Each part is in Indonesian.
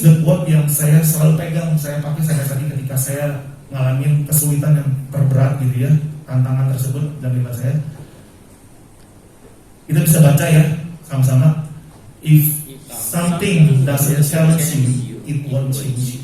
the quote yang saya selalu pegang, saya pakai sampai tadi ketika saya ngalamin kesulitan yang terberat gitu ya, tantangan tersebut dalam iman saya. Kita bisa baca ya sama-sama. If something doesn't challenge you, it won't change you.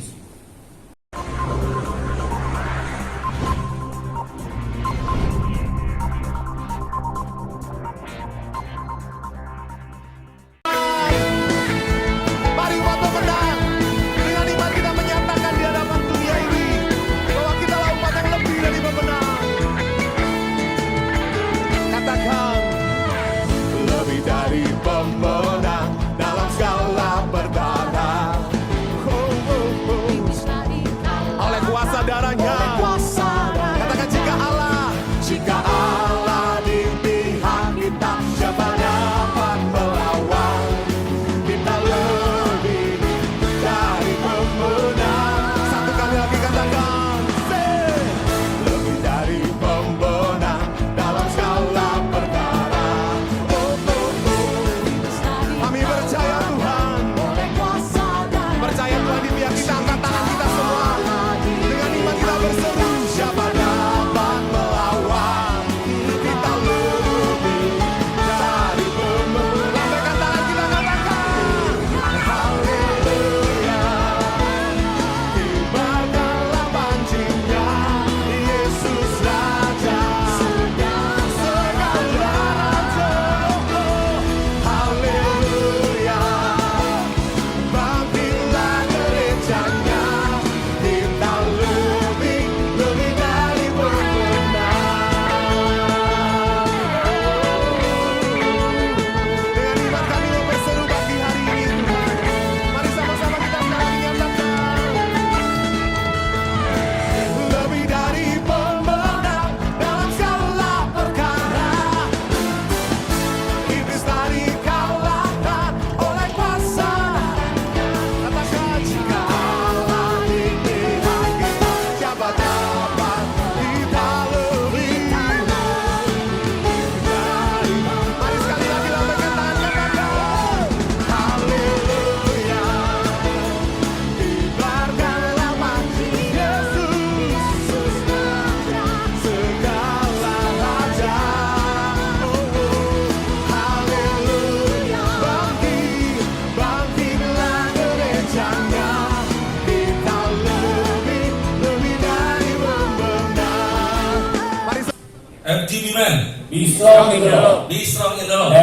Be strong in the Lord. Be strong in the Lord.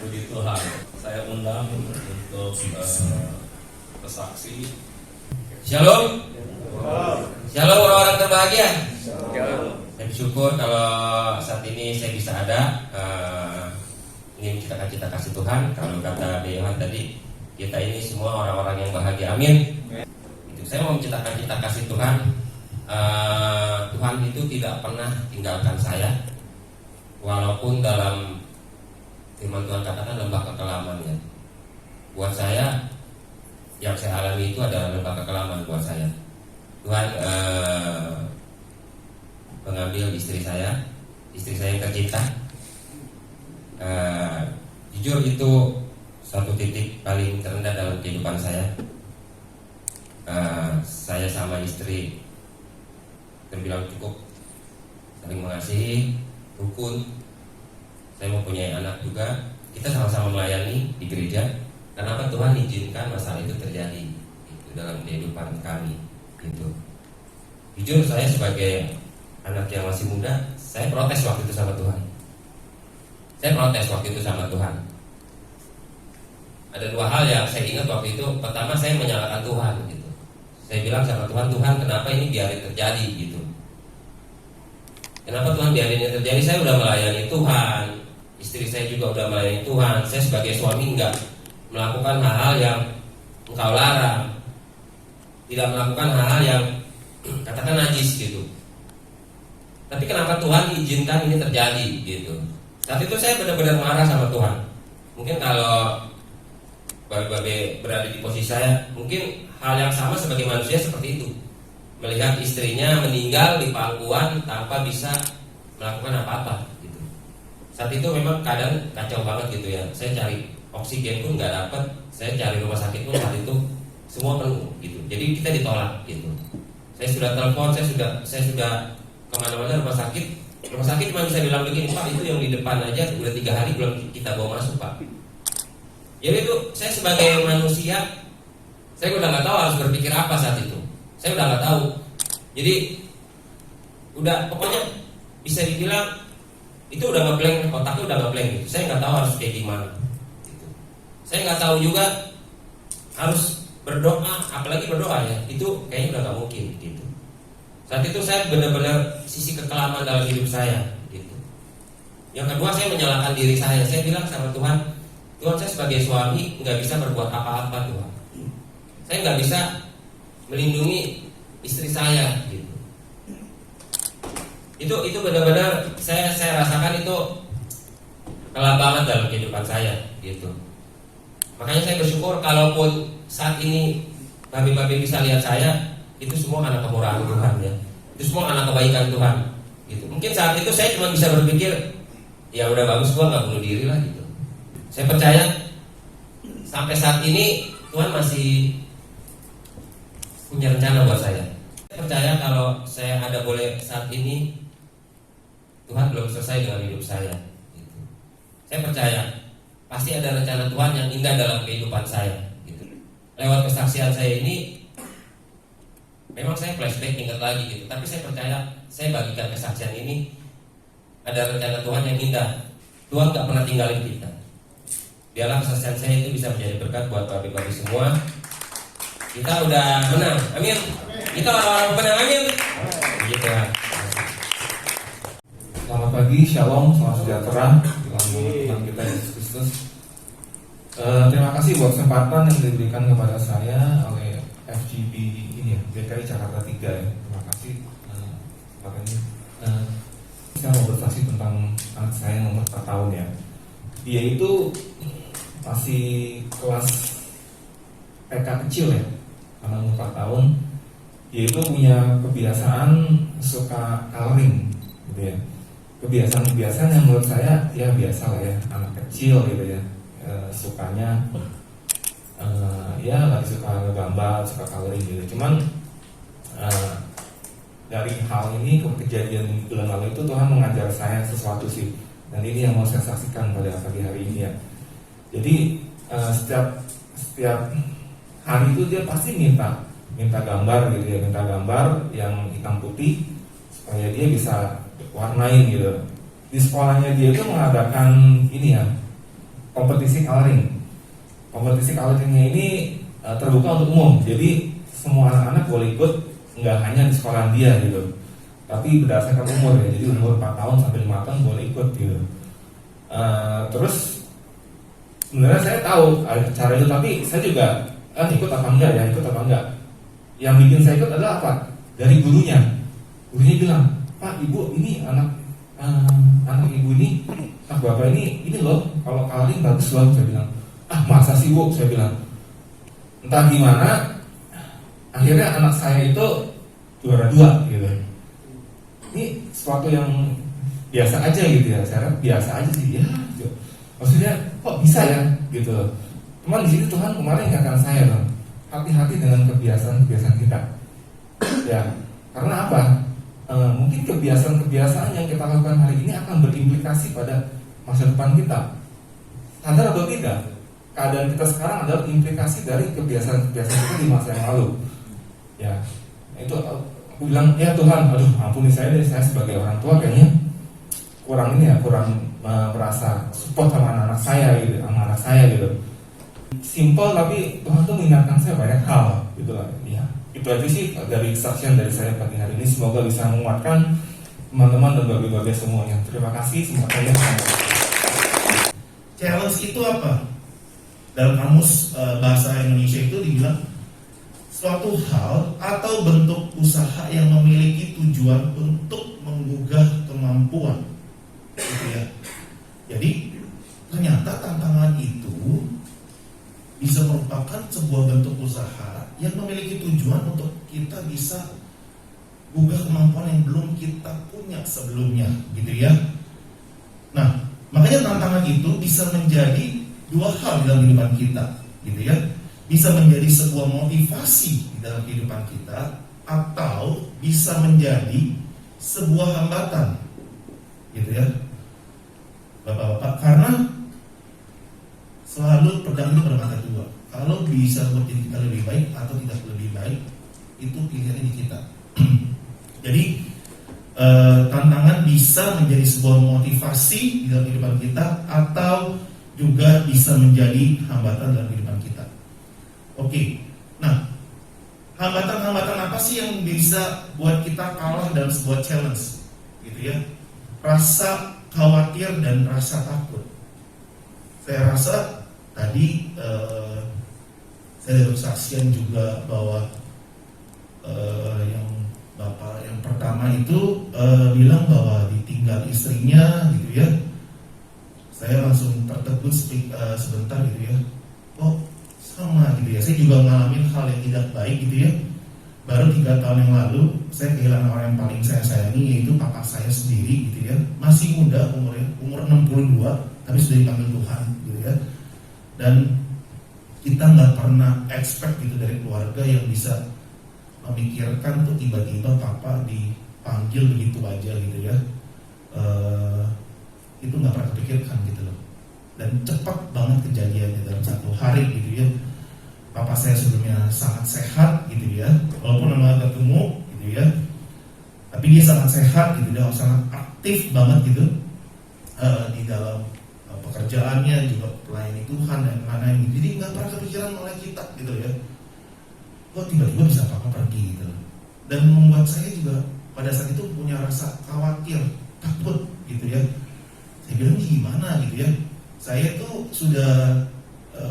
Puji Tuhan. Saya undang untuk bersaksi. Shalom. Shalom orang-orang terbahagia. Saya bersyukur kalau saat ini saya bisa ada. Ini kita kasih Tuhan. Kalau kata Dewan tadi, kita ini semua orang-orang yang bahagia. Amin. Itu saya mau menciptakan kita kasih Tuhan. Tuhan itu tidak pernah tinggalkan saya. Walaupun dalam firman Tuhan katakan lembah kekelaman ya. Buat saya yang saya alami itu adalah lembah kekelaman buat saya. Tuhan mengambil istri saya yang tercinta. Jujur itu satu titik paling terendah dalam kehidupan saya. Saya sama istri terbilang cukup saling mengasihi, rukun. Saya mempunyai anak juga. Kita sama-sama melayani di gereja. Kenapa Tuhan izinkan masalah itu terjadi itu dalam kehidupan kami gitu. Jujur saya sebagai anak yang masih muda, saya protes waktu itu sama Tuhan. Ada dua hal yang saya ingat waktu itu. Pertama, saya menyalahkan Tuhan gitu. Saya bilang sama Tuhan, kenapa ini biarin terjadi gitu. Kenapa Tuhan biarin ini terjadi? Saya udah melayani Tuhan, istri saya juga udah melayani Tuhan. Saya sebagai suami enggak melakukan hal-hal yang Engkau larang, tidak melakukan hal-hal yang katakan najis gitu. Tapi kenapa Tuhan izinkan ini terjadi gitu? Saat itu saya benar-benar marah sama Tuhan. Mungkin kalau Babe berada di posisi saya, mungkin hal yang sama sebagai manusia seperti itu. Melihat istrinya meninggal di pangkuan tanpa bisa melakukan apa-apa gitu. Saat itu memang keadaan kacau banget gitu ya. Saya cari oksigen pun nggak dapat, saya cari rumah sakit pun saat itu tapi kita ditolak gitu. Saya sudah telepon, saya sudah kemana-mana rumah sakit cuma bisa bilang begini, Pak, itu yang di depan aja udah 3 hari belum kita bawa masuk, Pak. Jadi itu saya sebagai manusia, saya udah nggak tahu harus berpikir apa saat itu. Saya udah nggak tahu. Jadi udah pokoknya bisa dibilang itu udah ngeblank, otaknya udah ngeblank gitu. Saya nggak tahu harus kayak gimana. Gitu. Saya nggak tahu juga harus berdoa, apalagi berdoa ya. Itu kayaknya udah nggak mungkin gitu. Saat itu saya benar-benar sisi kekelaman dalam hidup saya gitu. Yang kedua, saya menyalahkan diri saya. Saya bilang sama Tuhan, Tuhan, saya sebagai suami nggak bisa berbuat apa-apa, Tuhan. Saya nggak bisa melindungi istri saya gitu. Itu benar-benar saya rasakan itu kelam banget dalam kehidupan saya gitu. Makanya saya bersyukur kalaupun saat ini babi-babi bisa lihat saya, itu semua anak kemurahan Tuhan ya. Itu semua anak kebaikan Tuhan gitu. Mungkin saat itu saya cuma bisa berpikir, ya udah bagus, gua nggak bunuh diri lah gitu. Saya percaya sampai saat ini Tuhan masih punya rencana buat saya. Saya percaya kalau saya ada boleh saat ini, Tuhan belum selesai dengan hidup saya gitu. Saya percaya pasti ada rencana Tuhan yang indah dalam kehidupan saya gitu. Lewat kesaksian saya ini, memang saya flashback ingat lagi gitu, tapi saya percaya saya bagikan kesaksian ini ada rencana Tuhan yang indah. Tuhan gak pernah tinggalin kita. Biarlah kesaksian saya itu bisa menjadi berkat buat babi-babi semua. Kita udah menang, amin. Kita orang-orang menang, amin. Begitu ya. Selamat pagi, shalom, selamat sejahtera dalam nama Tuhan kita Yesus Kristus. Terima kasih buat kesempatan yang diberikan kepada saya oleh FGB ini ya, DKI Jakarta 3 ya. Terima kasih kesempatan ini. Saya mau bersaksi tentang anak saya yang umur 4 tahun ya. Dia itu masih kelas TK kecil ya, karena umur 4 tahun. Dia itu punya kebiasaan suka coloring gitu ya. Kebiasaan-kebiasaan yang menurut saya ya biasa lah ya, anak kecil gitu ya, sukanya ya lagi suka gambar, suka coloring gitu. Cuman dari hal ini, kejadian bulan lalu itu Tuhan mengajar saya sesuatu sih, dan ini yang mau saya saksikan pada pagi hari ini ya. Jadi setiap hari itu dia pasti minta gambar gitu ya, minta gambar yang hitam putih supaya dia bisa warnain gitu. Di sekolahnya dia itu mengadakan ini ya, kompetisi coloring. Kompetisi coloringnya ini terbuka untuk umum, jadi semua anak-anak boleh ikut, nggak hanya di sekolah dia gitu, tapi berdasarkan umur ya. Jadi umur 4 tahun sampai 5 tahun boleh ikut gitu. Terus sebenarnya saya tahu cara itu, tapi saya juga ikut apa enggak ya, ikut apa enggak. Yang bikin saya ikut adalah apa? Dari gurunya. Gurunya bilang, Pak, Ibu, ini anak ibu ini, anak bapak ini loh, kalau coloring bagus loh. Saya bilang, masa sih Bu? Saya bilang, entah gimana, akhirnya anak saya itu juara 2 gitu. Ini sesuatu yang biasa aja gitu ya, saya biasa aja sih ya. Gitu. Maksudnya kok bisa ya gitu. Cuman di sini Tuhan kemarin ingatkan saya Bang, hati-hati dengan kebiasaan-kebiasaan kita. Ya, karena apa? Mungkin kebiasaan-kebiasaan yang kita lakukan hari ini akan berimplikasi pada masa depan kita. Sadar atau tidak? Keadaan kita sekarang adalah implikasi dari kebiasaan-kebiasaan kita di masa yang lalu. Ya, itu aku bilang, ya Tuhan, aduh ampuni saya deh, saya sebagai orang tua kayaknya kurang merasa support sama anak saya gitu. Simple tapi Tuhan tuh mengingatkan saya banyak hal gitu lah. Ya, itu aja sih dari kesaksian dari saya pagi hari ini. Semoga bisa menguatkan teman-teman dan babi-babi semuanya. Terima kasih semuanya. Challenge itu apa? Dalam kamus bahasa Indonesia itu dibilang suatu hal atau bentuk usaha yang memiliki tujuan untuk menggugah kemampuan, gitu ya. Jadi ternyata tantangan itu bisa merupakan sebuah bentuk usaha yang memiliki tujuan untuk kita bisa gugah kemampuan yang belum kita punya sebelumnya, gitu ya. Nah, makanya tantangan itu bisa menjadi 2 hal dalam kehidupan kita, gitu ya. bisa menjadi sebuah motivasi di dalam kehidupan kita, atau bisa menjadi sebuah hambatan, gitu ya, Bapak-bapak. Karena selalu pedang itu bermata dua. Kalau bisa buat diri kita lebih baik atau tidak lebih baik, itu pilihannya di kita. Jadi tantangan bisa menjadi sebuah motivasi di dalam kehidupan kita, atau juga bisa menjadi hambatan dalam kehidupan kita. Oke, nah, hambatan-hambatan apa sih yang bisa buat kita kalah dalam sebuah challenge, gitu ya? Rasa khawatir dan rasa takut. Saya rasa tadi saya ada kesaksian juga bahwa yang bapak yang pertama itu bilang bahwa ditinggal istrinya, gitu ya. Saya langsung tertegun sebentar, gitu ya. Oh, sama, gitu ya. Saya juga ngalamin hal yang tidak baik, gitu ya. Baru 3 tahun yang lalu saya kehilangan orang yang paling saya sayangi, yaitu papa saya sendiri, gitu ya. Masih muda umurnya, umur 62, tapi sudah dipanggil Tuhan, gitu ya. Dan kita nggak pernah expect gitu dari keluarga yang bisa memikirkan tuh tiba-tiba papa dipanggil begitu aja, gitu ya. Itu nggak pernah kepikirkan, gitu loh. Dan cepat banget kejadiannya dalam 1 hari, gitu ya. Papa saya sebelumnya sangat sehat, gitu ya, walaupun memang ketemu, gitu ya, tapi dia sangat sehat, gitu ya, sangat aktif banget, gitu, di dalam pekerjaannya, juga melayani Tuhan dan lain-lain. Jadi nggak pernah kepikiran oleh kita, gitu ya. Kok tiba-tiba bisa papa pergi, gitu. Dan membuat saya juga pada saat itu punya rasa khawatir, takut, gitu ya. Saya bilang ini gimana, gitu ya. Saya tuh sudah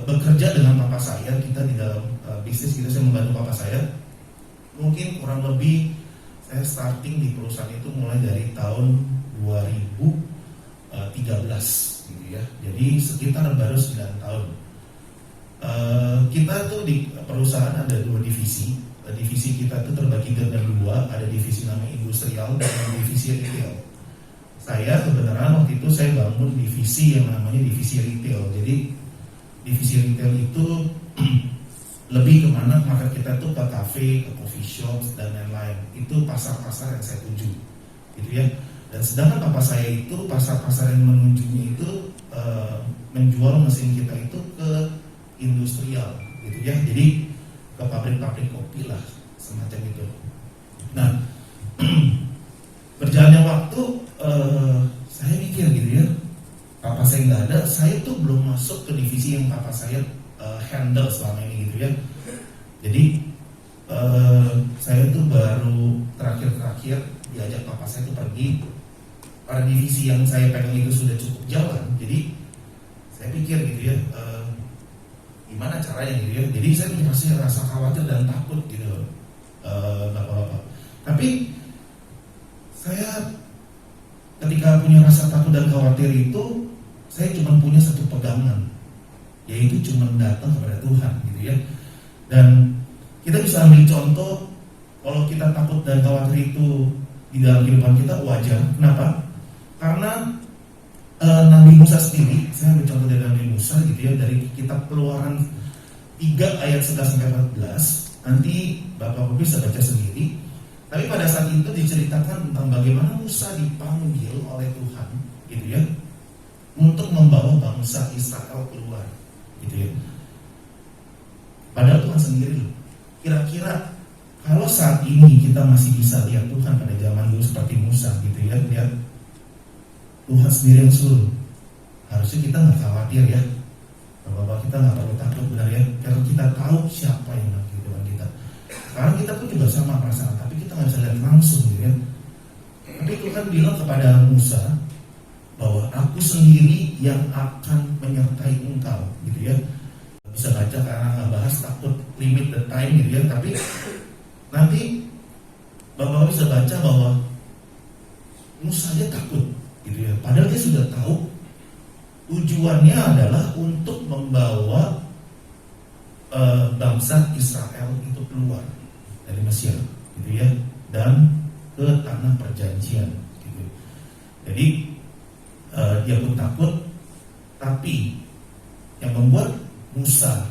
bekerja dengan papa saya, kita di dalam bisnis, gitu, saya membantu papa saya. Mungkin kurang lebih saya starting di perusahaan itu mulai dari tahun 2013, gitu ya. Jadi sekitar baru 9 tahun. Kita tuh di perusahaan ada 2 divisi. Divisi kita tuh terbagi dengan 2, ada divisi namanya industrial dan divisi retail. Saya kebenaran waktu itu saya bangun divisi yang namanya divisi retail. Jadi divisi retail itu lebih kemana market kita tuh ke cafe, ke coffee shop dan lain-lain. Itu pasar-pasar yang saya tuju, gitu ya. Dan sedangkan papa saya itu pasar-pasar yang menunjuknya itu menjual mesin kita itu ke industrial, gitu ya. Jadi ke pabrik-pabrik kopi lah, semacam itu. Nah, berjalannya waktu saya mikir, gitu ya, papa saya nggak ada, saya tuh belum masuk ke divisi yang papa saya handle selama ini, gitu ya. Jadi saya tuh baru terakhir diajak papa saya tuh pergi. Pada divisi yang saya pegang itu sudah cukup jalan, jadi saya pikir, gitu ya, gimana caranya, gitu ya. Jadi saya masih rasa khawatir dan takut, gitu, bapak-bapak. Tapi saya ketika punya rasa takut dan khawatir itu, saya cuma punya satu pegangan, yaitu cuma datang kepada Tuhan, gitu ya. Dan kita bisa ambil contoh, kalau kita takut dan khawatir itu di dalam kehidupan kita wajar. Kenapa? Karena Nabi Musa sendiri, saya ambil contoh dari Nabi Musa, gitu ya, dari kitab Keluaran 3 ayat 11-14. Nanti Bapak-Bapak bisa baca sendiri. Tapi pada saat itu diceritakan tentang bagaimana Musa dipanggil oleh Tuhan, gitu ya, untuk membawa bangsa Israel keluar, gitu ya. Padahal Tuhan sendiri, kira-kira kalau saat ini kita masih bisa lihat Tuhan pada zaman dulu seperti Musa, gitu ya, lihat Tuhan sendiri yang suruh, harusnya kita nggak khawatir, ya, Bapak-bapak, kita nggak perlu takut, benar ya, karena kita tahu siapa yang dalam kehidupan kita. Sekarang kita pun juga sama perasaan, tapi kita nggak bisa lihat langsung, gitu ya. Tapi Tuhan bilang kepada Musa bahwa aku sendiri yang akan menyertai engkau, gitu ya. Bisa baca karena nggak bahas, takut limit the time, gitu ya. Tapi nanti Bapak bisa baca bahwa Musa aja takut, gitu ya. Padahal dia sudah tahu tujuannya adalah untuk membawa bangsa Israel itu keluar dari Mesir, gitu ya, dan ke tanah perjanjian, gitu. Jadi dia pun takut, tapi yang membuat Musa,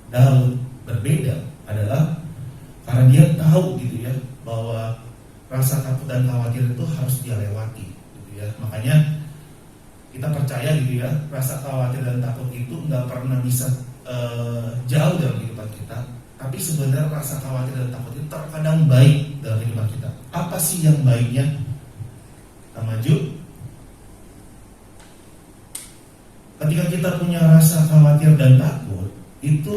Daud, berbeda adalah karena dia tahu gitu ya bahwa rasa takut dan khawatir itu harus dia lewati gitu ya. Makanya kita percaya gitu ya, rasa khawatir dan takut itu nggak pernah bisa jauh dalam kehidupan kita. Tapi sebenarnya rasa khawatir dan takut itu terkadang baik dalam kehidupan kita. Apa sih yang baiknya? Kita maju. Ketika kita punya rasa khawatir dan takut, itu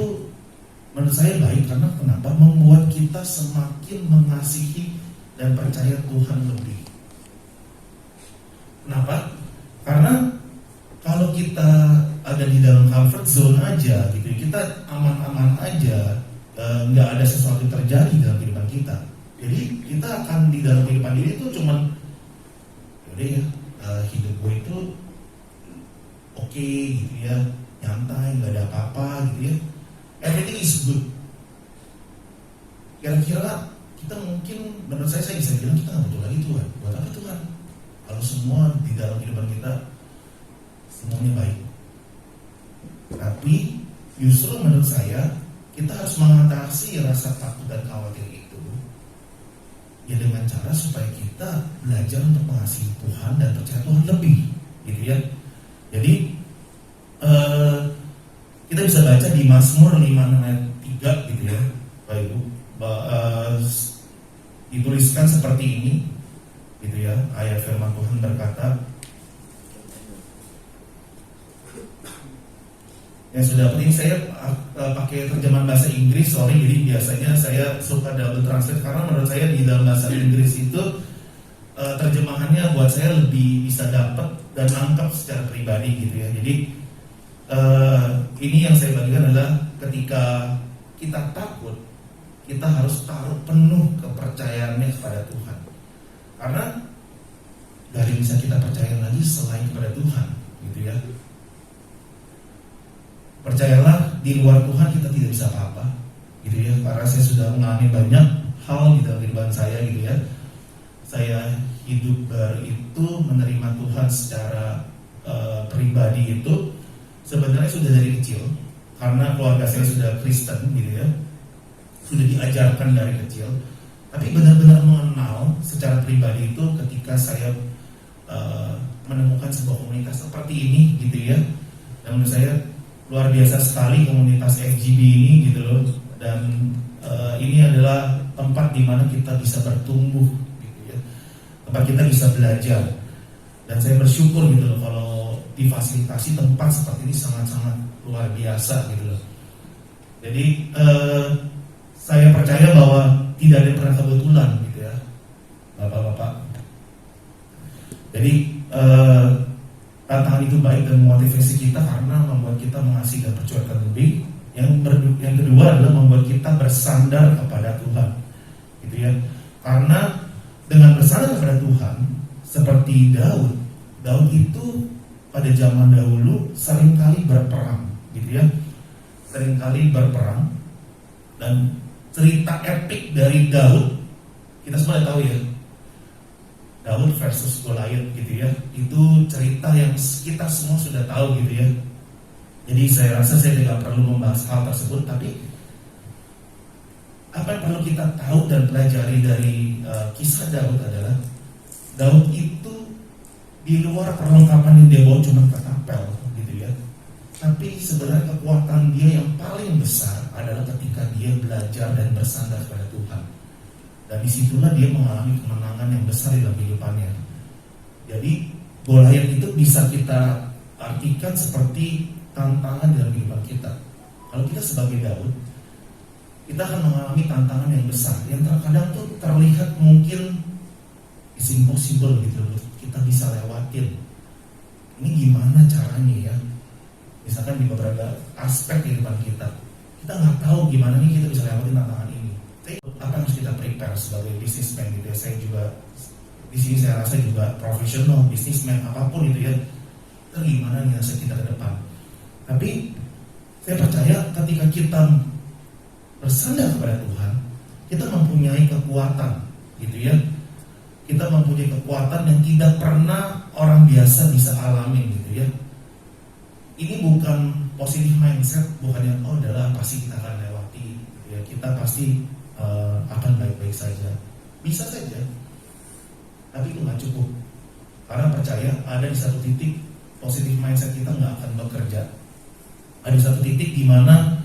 menurut saya baik karena kenapa? Membuat kita semakin mengasihi dan percaya Tuhan lebih. Kenapa? Karena kalau kita ada di dalam comfort zone aja gitu, kita aman-aman aja, nggak ada sesuatu terjadi dalam kehidupan kita. Jadi kita akan di dalam kehidupan ini tuh cuman, yaudah ya, hidup gue itu oke gitu ya, nyantai, nggak ada apa-apa gitu ya. Everything is good. Kira-kira kita mungkin, menurut saya bisa bilang kita nggak butuh lagi Tuhan. Buat apa Tuhan? Kalau semua di dalam kehidupan kita semuanya baik. Tapi justru menurut saya kita harus mengatasi rasa takut dan khawatir itu ya dengan cara supaya kita belajar untuk mengasihi Tuhan dan percaya Tuhan lebih, gitu ya. Jadi kita bisa baca di Mazmur 5 ayat 3 gitu ya, Bapak Ibu, dituliskan seperti ini, gitu ya. Ayat firman Tuhan berkata, yang sudah ini saya pakai terjemahan bahasa Inggris, sorry, jadi biasanya saya suka double translate karena menurut saya di dalam bahasa Inggris itu terjemahannya buat saya lebih bisa dapat dan nangkep secara pribadi gitu ya. Jadi ini yang saya bagikan adalah ketika kita takut, kita harus taruh penuh kepercayaannya kepada Tuhan. Karena gak ada yang bisa kita percaya lagi selain kepada Tuhan, gitu ya. Percayalah, di luar Tuhan kita tidak bisa apa-apa, gitu ya. Karena saya sudah mengalami banyak hal di dalam kehidupan saya, gitu ya. Saya hidup baru itu menerima Tuhan secara pribadi itu sebenarnya sudah dari kecil, karena keluarga saya sudah Kristen, gitu ya. Sudah diajarkan dari kecil. Tapi benar-benar mengenal secara pribadi itu ketika saya menemukan sebuah komunitas seperti ini, gitu ya. Dan menurut saya luar biasa sekali komunitas FGB ini, gitu loh. Dan ini adalah tempat di mana kita bisa bertumbuh, gitu ya. Tempat kita bisa belajar. Dan saya bersyukur gitu loh kalau difasilitasi tempat seperti ini sangat-sangat luar biasa, gitu loh. Jadi saya percaya bahwa tidak ada yang pernah kebetulan, gitu ya, Bapak-bapak. Jadi tantangan itu baik dan memotivasi kita karena membuat kita mengasihi dan percaya lebih. Yang kedua adalah membuat kita bersandar kepada Tuhan, gitu ya. Karena dengan bersandar kepada Tuhan, seperti Daud itu pada zaman dahulu seringkali berperang, gitu ya. Seringkali berperang, dan cerita epik dari Daud kita semua tahu ya, Daud versus Goliat, gitu ya. Itu cerita yang kita semua sudah tahu, gitu ya. Jadi saya rasa saya tidak perlu membahas hal tersebut. Tapi apa yang perlu kita tahu dan pelajari dari kisah Daud adalah Daud itu di luar perlengkapan yang dia bawa cuma ketapel, gitu ya. Tapi sebenarnya kekuatan dia yang paling besar adalah ketika dia belajar dan bersandar pada Tuhan. Dan disitulah dia mengalami kemenangan yang besar dalam kehidupannya. Jadi Goliat itu bisa kita artikan seperti tantangan dalam kehidupan kita. Kalau kita sebagai Daud, kita akan mengalami tantangan yang besar yang terkadang tuh terlihat mungkin is impossible, gitu loh. Kita bisa lewatin. Ini gimana caranya ya? Misalkan di beberapa aspek kehidupan kita nggak tahu gimana nih kita bisa lewatin tantangan ini. Apa yang harus kita prepare sebagai businessman, gitu ya. Saya juga di sini saya rasa juga profesional businessman apapun itu ya. Kita gimana nih hasil kita ke depan. Tapi saya percaya ketika kita bersandar kepada Tuhan, kita mempunyai kekuatan, gitu ya. Kita mempunyai kekuatan yang tidak pernah orang biasa bisa alami, gitu ya. Ini bukan positif mindset, bukan yang adalah pasti kita akan lewati ya kita pasti akan baik-baik saja. Bisa saja, tapi itu nggak cukup. Karena percaya ada di satu titik positif mindset kita nggak akan bekerja. Ada di satu titik di mana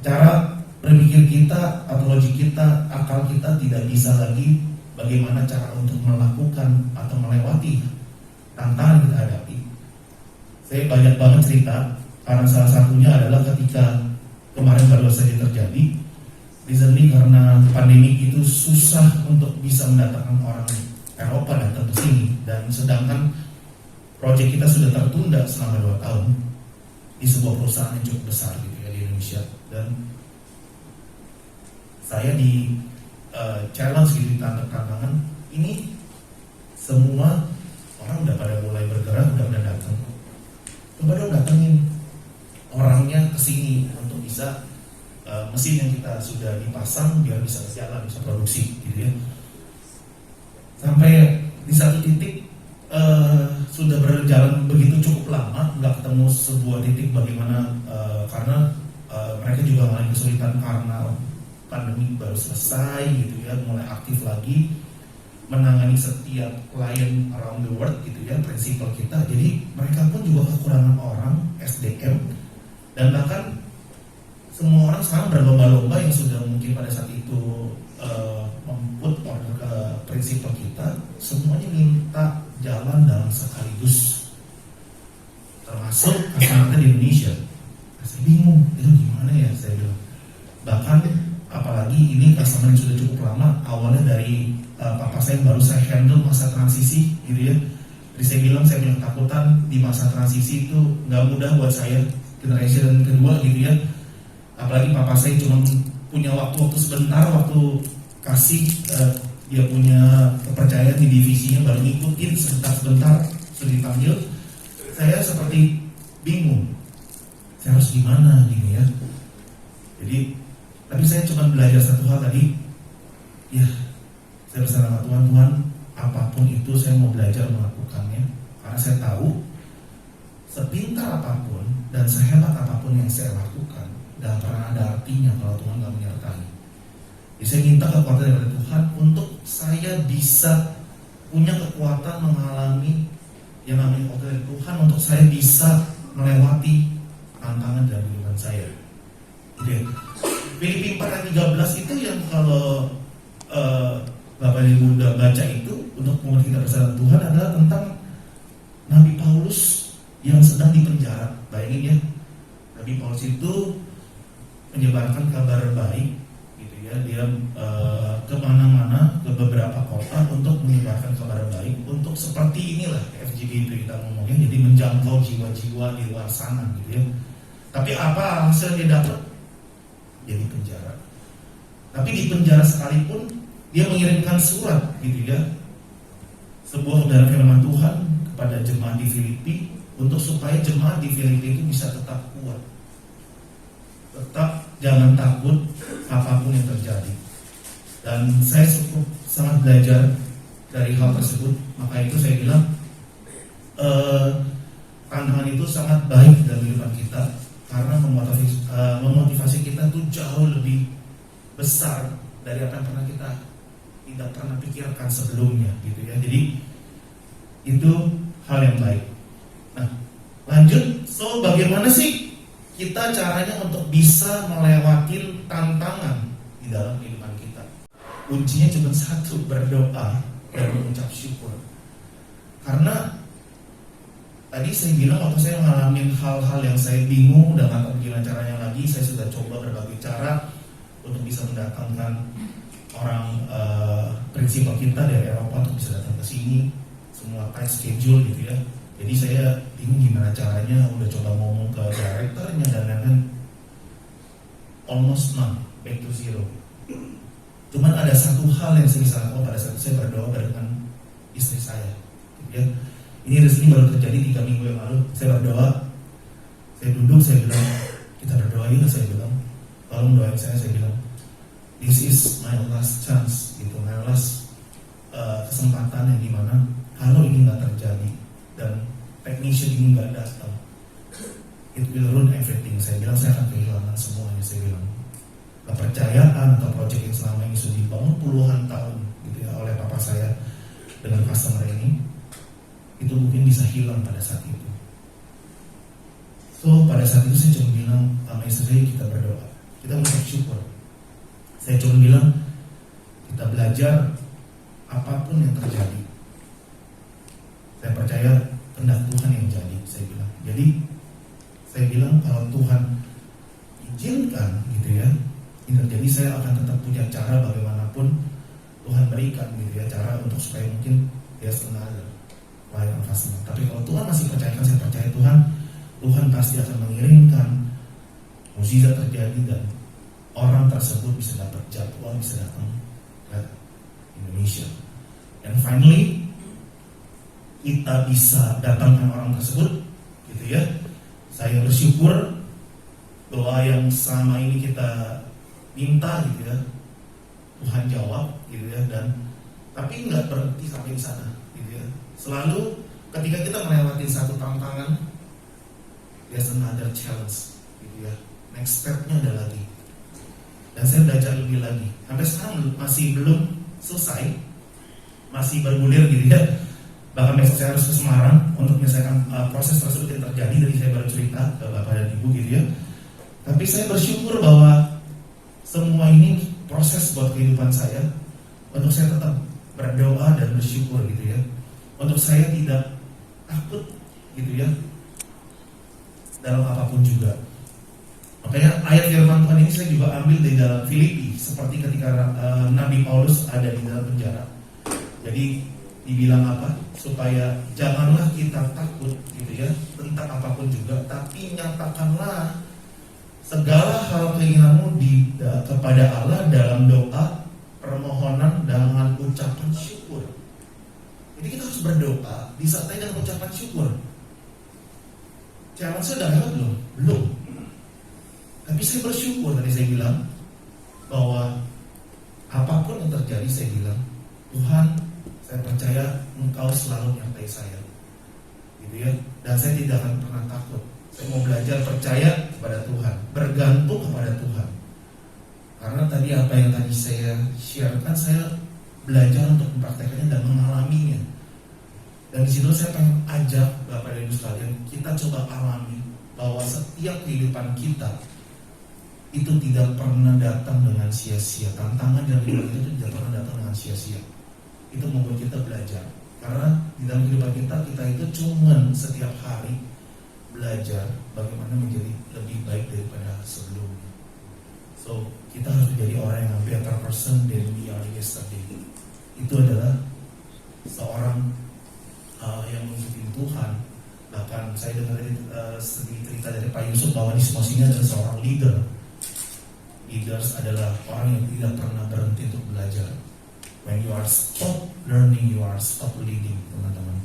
cara berpikir kita atau logik kita, akal kita tidak bisa lagi bagaimana cara untuk melakukan atau melewati tantangan yang kita hadapi. Saya banyak banget cerita, karena salah satunya adalah ketika kemarin baru saja terjadi. Recently karena pandemi itu susah untuk bisa mendatangkan orang Eropa datang ke sini, dan sedangkan proyek kita sudah tertunda selama 2 tahun di sebuah perusahaan yang cukup besar gitu ya di Indonesia. Dan saya di challenge gitu, di tantangan ini semua orang udah pada mulai bergerak, udah datang. Coba dong datengin orangnya ke sini untuk bisa mesin yang kita sudah dipasang biar bisa jalan, bisa produksi gitu ya. Sampai di satu titik sudah berjalan begitu cukup lama, nggak ketemu sebuah titik bagaimana karena mereka juga mengalami kesulitan karena pandemi baru selesai gitu ya, mulai aktif lagi menangani setiap klien around the world gitu ya, prinsipal kita. Jadi mereka pun juga kekurangan orang SDM, dan bahkan semua orang sekarang berlomba-lomba yang sudah mungkin pada saat itu memput order ke prinsipal kita, semuanya minta jalan dalam sekaligus, termasuk customer di Indonesia. Saya bingung, itu gimana ya saya bilang. Bahkan apalagi ini customer yang sudah cukup lama, awalnya dari papa saya yang baru saya handle masa transisi gitu ya. Jadi saya bilang takutan di masa transisi itu nggak mudah buat saya, generasi kedua gitu ya. Apalagi papa saya cuma punya waktu sebentar, waktu kasih dia punya kepercayaan di divisinya, baru ngikutin sebentar sudah dipanggil. Saya seperti bingung, saya harus gimana gini ya. Jadi tapi saya cuma belajar satu hal tadi, ya saya bersama Tuhan, apapun itu saya mau belajar melakukannya, karena saya tahu sepintar apapun dan sehebat apapun yang saya lakukan, dan pernah ada artinya kalau Tuhan gak menyertai. Jadi saya minta kekuatan dari Tuhan untuk saya bisa punya kekuatan mengalami yang namanya kekuatan dari Tuhan, untuk saya bisa melewati tantangan dalam kehidupan saya. Jadi Filipi 4 ayat 13 itu yang kalau Bapak Ibu udah baca itu, untuk mengerti kita bersama Tuhan, adalah tentang Nabi Paulus yang sedang dipenjara. Bayangin ya, Nabi Paulus itu menyebarkan kabar baik gitu ya, dia kemana-mana, ke beberapa kota untuk menyebarkan kabar baik, untuk seperti inilah FGD itu kita ngomongin, jadi menjangkau jiwa-jiwa di luar sana gitu ya. Tapi apa hasil dia dapat? Jadi penjara. Tapi di penjara sekalipun dia mengirimkan surat gitu ya, sebuah kebenaran firman Tuhan kepada jemaat di Filipi, untuk supaya jemaat di Filipi itu bisa tetap kuat, tetap jangan takut apapun yang terjadi. Dan saya sangat belajar dari hal tersebut. Maka itu saya bilang tantangan itu sangat baik dalam kehidupan kita, karena memotivasi kita tuh jauh lebih besar dari apa yang pernah kita tidak pernah pikirkan sebelumnya gitu ya. Jadi itu hal yang baik. Nah, lanjut. So bagaimana sih kita caranya untuk bisa melewati tantangan di dalam kehidupan kita? Kuncinya cuma satu, berdoa dan mengucap syukur. Karena tadi saya bilang waktu saya mengalami hal-hal yang saya bingung dan nggak tahu gimana caranya lagi, saya sudah coba berbagai cara untuk bisa mendatangkan orang prinsipal kita dari Eropa untuk bisa datang ke sini, semua tight schedule gitu ya. Jadi saya bingung gimana caranya, udah coba ngomong ke direkturnya dan lain-lain, almost none, back to zero. Cuman ada satu hal yang saya bisa lakukan pada saat saya berdoa dengan istri saya gitu ya. Ini resmi baru terjadi 3 minggu yang lalu. Saya berdoa, saya duduk, saya bilang, kita berdoa yuk, saya bilang, tolong doain saya bilang, this is my last chance, gitu, my last kesempatan yang dimana kalau ini nggak terjadi dan technician ini nggak datang, it will ruin everything. Saya bilang saya akan kehilangan semuanya. Saya bilang kepercayaan, project yang selama ini sudah dibangun puluhan tahun gitu ya oleh papa saya dengan customer ini, itu mungkin bisa hilang pada saat itu. So pada saat itu saya cuma bilang sama istri, kita berdoa, kita mengucap syukur. Saya cuma bilang kita belajar apapun yang terjadi, saya percaya kehendak Tuhan yang jadi. Saya bilang, jadi saya bilang kalau Tuhan izinkan gitu ya ini terjadi, saya akan tetap punya cara bagaimanapun Tuhan berikan gitu ya, cara untuk supaya mungkin dia senang pelayanan customer. Tapi kalau Tuhan masih percayakan, saya percaya Tuhan pasti akan mengirimkan mukjizat terjadi dan orang tersebut bisa dapat jadwal, bisa datang ke Indonesia. And finally kita bisa datangkan orang tersebut gitu ya. Saya bersyukur doa yang selama ini kita minta gitu ya, Tuhan jawab gitu ya, dan tapi nggak berhenti sampai di sana gitu ya. Selalu ketika kita melewati satu tantangan, there's another challenge gitu ya. Next stepnya ada lagi. Dan saya belajar lebih lagi. Sampai sekarang masih belum selesai, masih bergulir gitu ya. Bahkan besok saya harus ke Semarang untuk menyelesaikan proses tersebut yang terjadi. Dari saya baru cerita ke Bapak dan Ibu gitu ya. Tapi saya bersyukur bahwa semua ini proses buat kehidupan saya, untuk saya tetap berdoa dan bersyukur gitu ya. Untuk saya tidak takut gitu ya dalam apapun juga. Makanya ayat firman Tuhan ini saya juga ambil dari dalam Filipi, seperti ketika Nabi Paulus ada di dalam penjara. Jadi dibilang apa? Supaya janganlah kita takut gitu ya tentang apapun juga, tapi nyatakanlah segala hal keinginanmu kepada Allah dalam doa, permohonan dengan ucapan syukur. Jadi kita harus berdoa disertai dengan ucapan syukur. Challenge sudah lewat belum? Belum. Tapi saya bersyukur, tadi saya bilang bahwa apapun yang terjadi, saya bilang Tuhan, saya percaya Engkau selalu menyertai saya gitu ya. Dan saya tidak akan pernah takut. Saya mau belajar percaya kepada Tuhan, bergantung kepada Tuhan. Karena tadi apa yang tadi saya sharekan, saya belajar untuk mempraktekannya dan mengalaminya. Dan di situ saya pengen ajak Bapak dan Ibu sekalian, kita coba alami bahwa setiap kehidupan kita itu tidak pernah datang dengan sia-sia. Tantangan dalam kehidupan itu tidak pernah datang dengan sia-sia. Itu membuat kita belajar. Karena di dalam kehidupan kita itu cuman setiap hari belajar bagaimana menjadi lebih baik daripada sebelumnya. So kita harus menjadi orang yang better person than we are yesterday. Itu adalah seorang yang mengikuti Tuhan. Bahkan saya dengar sedikit cerita dari Pak Yusuf bahwa di semua sini adalah seorang leader. Leaders adalah orang yang tidak pernah berhenti untuk belajar. When you are stop learning, you are stop leading, teman-teman.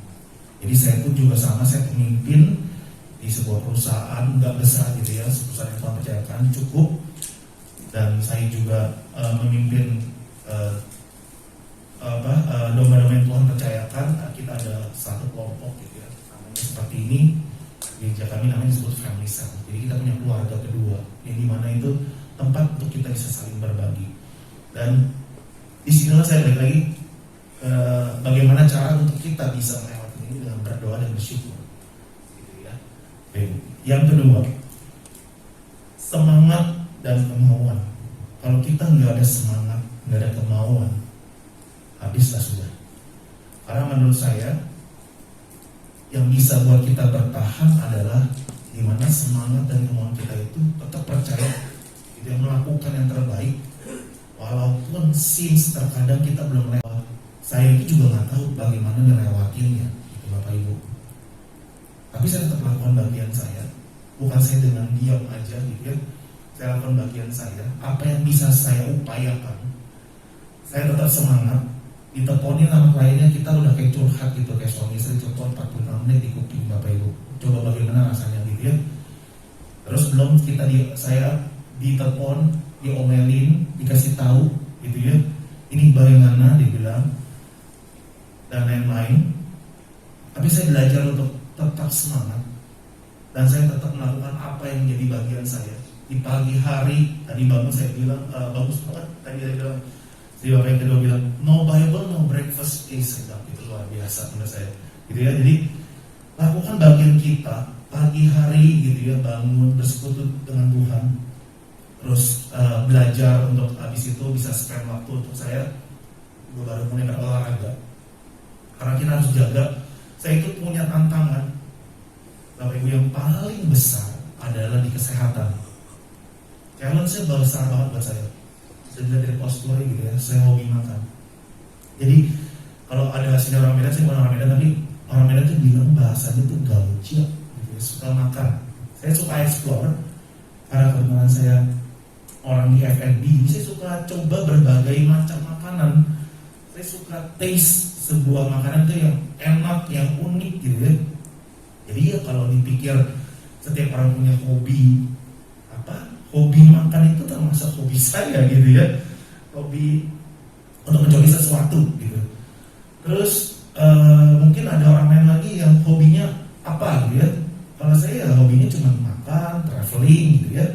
Jadi saya pun juga sama, saya pemimpin di sebuah perusahaan nggak besar gitu ya, perusahaan yang Tuhan percayakan cukup. Dan saya juga memimpin domba-domba yang Tuhan percayakan. Kita ada satu kelompok gitu ya, namanya seperti ini. Gereja kami namanya disebut family cell. Jadi kita punya keluarga kedua, yang dimana itu tempat untuk kita bisa saling berbagi. Dan disinilah saya balik lagi bagaimana cara untuk kita bisa melewati ini dengan berdoa dan bersyukur. Gitu ya. Yang kedua, semangat dan kemauan. Kalau kita nggak ada semangat, nggak ada kemauan, habislah sudah. Karena menurut saya yang bisa buat kita bertahan adalah dimana semangat dan kemauan kita itu tetap percaya kita melakukan yang terbaik, walaupun seems terkadang kita belum lewat. Saya itu juga nggak tahu bagaimana melewatinya, gitu Bapak Ibu. Tapi saya tetap melakukan bagian saya, bukan saya dengan diam aja gitu ya. Saya lakukan bagian saya, apa yang bisa saya upayakan. Saya tetap semangat. Diteleponin sama kliennya, kita udah kayak curhat gitu, kayak suami istri telepon 45 menit di kuping Bapak Ibu. Coba bagaimana rasanya gitu ya. Terus belum saya ditelepon, diomelin, dikasih tahu gitu ya. Ini bagaimana dibilang dan lain-lain. Tapi saya belajar untuk tetap semangat dan saya tetap melakukan apa yang menjadi bagian saya. Di pagi hari tadi bangun saya bilang bagus banget tadi saya bilang, si Bapak yang kedua bilang no Bible no breakfast is, itu luar biasa menurut saya gitu ya. Jadi lakukan bagian kita pagi hari gitu ya, bangun bersekutu dengan Tuhan, terus belajar untuk habis itu bisa spend waktu untuk saya baru mulai berolahraga karena kita harus jaga. Saya itu punya tantangan Bapak Ibu yang paling besar adalah di kesehatan. Challenge-nya besar banget buat saya. Saya dilihat dari postur gitu ya, saya hobi makan. Jadi kalau ada sini orang Medan, saya bukan orang Medan, tapi orang Medan tuh bilang bahasanya tuh gaucia gitu ya, suka makan. Saya suka explore karena kebetulan saya orang di F&B, saya suka coba berbagai macam makanan. Saya suka taste sebuah makanan tuh yang enak, yang unik gitu ya. Jadi ya kalau dipikir setiap orang punya hobi, hobi makan itu termasuk hobi saya gitu ya, hobi untuk mencoba sesuatu gitu. Terus mungkin ada orang lain lagi yang hobinya apa gitu ya. Kalau saya ya hobinya cuma makan, traveling gitu ya.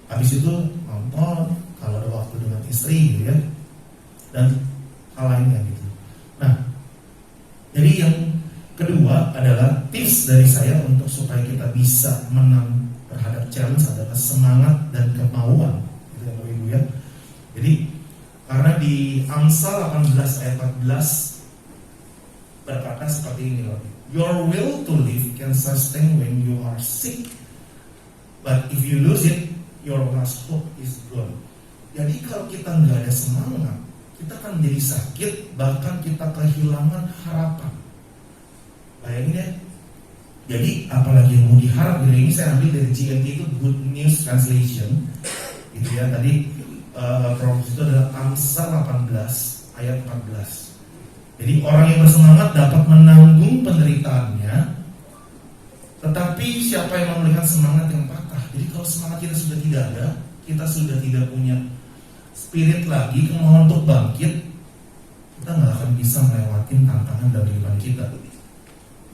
Habis itu nonton kalau ada waktu dengan istri gitu ya, dan hal lainnya gitu. Nah, jadi yang kedua adalah tips dari saya untuk supaya kita bisa menang terhadap challenge adalah semangat dan kemauan, gitu ya Bapak Ibu ya. Jadi karena di Amsal 18 ayat 14 berkata seperti ini loh. Your will to live can sustain when you are sick, but if you lose it, your last hope is gone. Jadi kalau kita nggak ada semangat, kita akan menjadi sakit, bahkan kita kehilangan harapan. Bayangin ya. Jadi apalagi yang mau diharap, ini saya ambil dari GNT itu Good News Translation gitu ya. Tadi Prof itu adalah Amsal 18 ayat 14. Jadi orang yang bersemangat dapat menanggung penderitaannya, tetapi siapa yang memulihkan semangat yang patah. Jadi kalau semangat kita sudah tidak ada, kita sudah tidak punya spirit lagi, kemauan untuk bangkit, kita nggak akan bisa melewati tantangan dalam kehidupan kita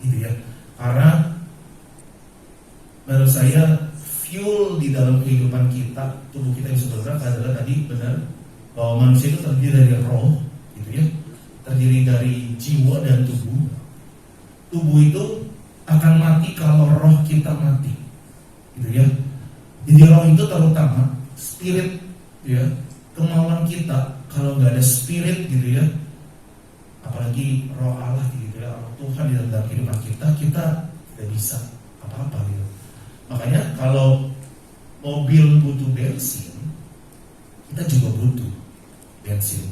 gitu ya. Karena menurut saya fuel di dalam kehidupan kita, tubuh kita yang bergerak adalah tadi benar bahwa manusia itu terdiri dari roh gitu ya, terdiri dari jiwa dan tubuh. Tubuh itu akan mati kalau roh kita mati gitu ya. Jadi roh itu terutama spirit ya, kemauan kita. Kalau nggak ada spirit gitu ya, apalagi roh Allah gitu ya, roh Tuhan di dalam kehidupan kita tidak bisa apa-apa gitu. Makanya kalau mobil butuh bensin, kita juga butuh bensin.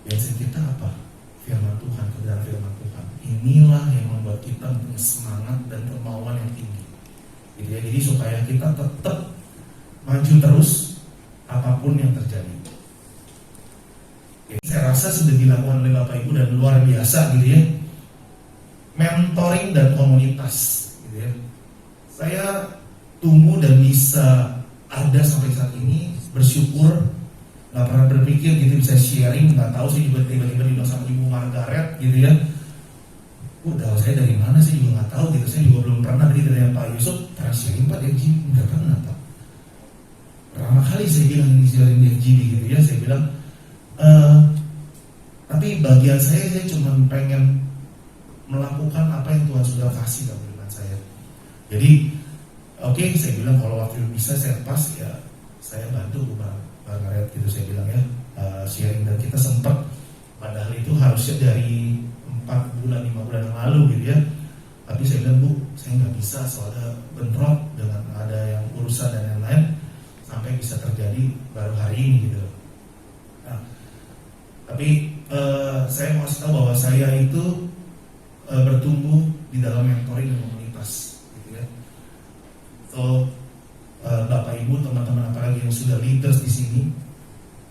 Bensin kita apa? Firman Tuhan, kebenaran firman Tuhan. Inilah yang membuat kita punya semangat dan kemauan yang tinggi gitu ya. Jadi supaya kita tetap maju terus apapun yang terjadi. Jadi saya rasa sudah dilakukan oleh Bapak Ibu dan luar biasa gitu ya. Mentoring dan komunitas gitu ya. Saya tumbuh dan bisa ada sampai saat ini, bersyukur. Gak pernah berpikir gitu bisa sharing, gak tahu sih tiba-tiba dibilang sama Ibu Margaret gitu ya. Udah saya dari mana sih juga gak tahu gitu. Saya juga belum pernah dari Pak Yusuf pernah sharing Pak di FGB, gak pernah Pak. Pertama kali saya bilang ini sharing di FGB gitu ya. Saya bilang tapi bagian saya cuma pengen melakukan apa yang Tuhan sudah kasih dalam kehidupan saya. Jadi oke, saya bilang kalau waktu bisa saya pas ya saya bantu Bang Margaret gitu, saya bilang ya sharing. Dan kita sempat padahal itu harusnya dari 4 bulan 5 bulan yang lalu gitu ya, tapi saya bilang Bu, saya nggak bisa soalnya bentrok dengan ada yang urusan dan lain-lain sampai bisa terjadi baru hari ini gitu. Nah, tapi saya mau kasih tahu bahwa saya itu bertumbuh di dalam mentoring dan komunitas gitu ya. So Bapak Ibu, teman-teman apalagi yang sudah leaders di sini,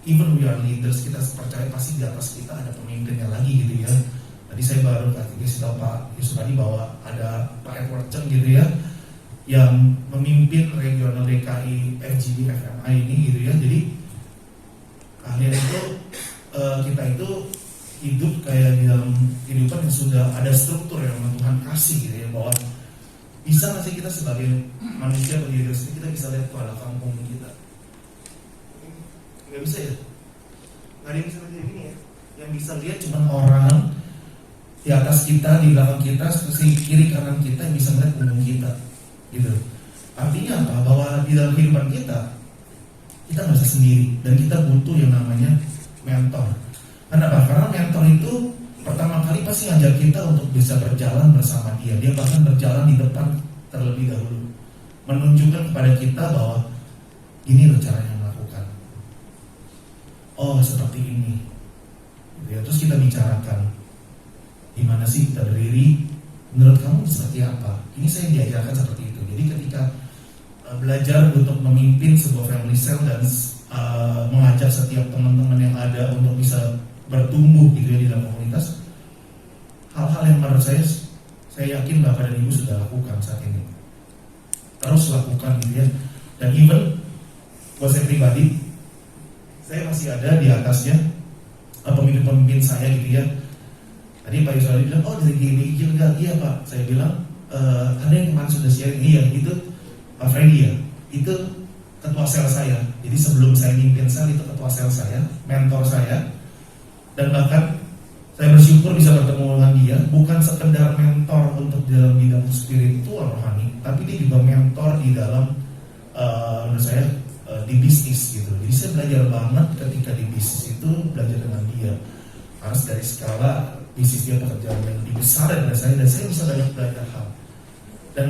even we are leaders, kita percaya pasti di atas kita ada pemimpinnya lagi gitu ya. Tadi saya baru kasih tahu Pak Yusuf tadi bahwa ada Pak Edward Cheng gitu ya, yang memimpin regional DKI FGB FMI ini gitu ya. Jadi kalian itu kita itu hidup kayak di dalam kehidupan yang sudah ada struktur yang Tuhan kasih gitu ya, bahwa bisa nggak sih kita sebagai manusia berdiri di sini, kita bisa lihat tuh ada kampung kita. Nggak bisa ya? Nggak ada yang bisa lihat gini ya? Yang bisa lihat cuma orang di atas kita, di belakang kita, sisi kiri kanan kita yang bisa melihat gunung kita, gitu. Artinya apa? Bahwa di dalam kehidupan kita nggak bisa sendiri dan kita butuh yang namanya mentor. Kenapa? Karena mentor itu pertama kali pasti ngajak kita untuk bisa berjalan bersama dia. Dia bahkan berjalan di depan terlebih dahulu, menunjukkan kepada kita bahwa ini loh caranya melakukan. Oh seperti ini. Ya, terus kita bicarakan, di mana sih kita berdiri? Menurut kamu seperti apa? Ini saya diajarkan seperti itu. Jadi ketika belajar untuk memimpin sebuah family cell dan mengajak setiap teman-teman yang ada untuk bisa bertumbuh gitu ya di dalam komunitas, hal-hal yang menurut saya yakin Bapak dan Ibu sudah lakukan saat ini, terus lakukan gitu ya. Dan even buat saya pribadi, saya masih ada di atasnya pemimpin-pemimpin saya gitu ya. Tadi Pak Yusuf bilang, oh dari GBI juga, iya Pak. Saya bilang, ada yang kemarin sudah sharing, iya itu Pak Freddy ya, itu ketua sel saya. Jadi sebelum saya mimpin sel itu ketua sel saya, mentor saya. Dan bahkan saya bersyukur bisa bertemu dengan dia, bukan sekedar mentor untuk dalam bidang spiritual rohani, tapi dia juga mentor di dalam menurut saya di bisnis gitu. Jadi saya belajar banget ketika di bisnis itu, belajar dengan dia. Harus dari skala bisnis dia pekerjaan yang lebih besar daripada saya, dan saya bisa banyak belajar hal. Dan